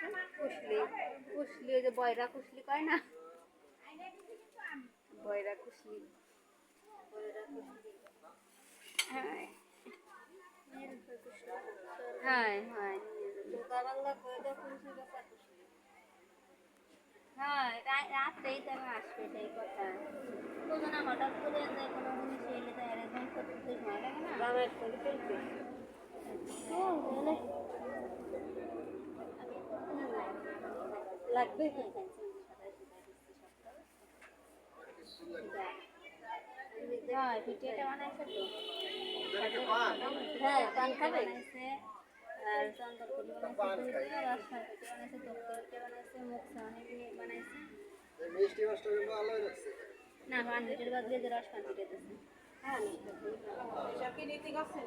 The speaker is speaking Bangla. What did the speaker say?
কুশলি কুশলি ওই যে বয়রা কুশলি কয় না, বয়রা কুশলি হ্যাঁ হ্যাঁ হ্যাঁ হ্যাঁ রাত্রেই তারা আসবে সেই কথা তো না হঠাৎ করে যে কোনো জিনিস এলে তো অ্যারেঞ্জমেন্ট করতে তো সময় লাগে না গ্রামের করে ফেলতে লাগবে হ্যাঁ পিঠেটা বানাইছে তো হ্যাঁ পান খাবে বানাইছে আর চন্দনপুরি বানাইছে রসমালাই বানাইছে তরকারি বানাইছে মুখ সানি বানাইছে মিষ্টি মাছটা কিন্তু আলাদা রাখছে না পান পিঠের বদলে যে রস পান পিঠে দিতেছে হ্যাঁ সব কি নীতি করছে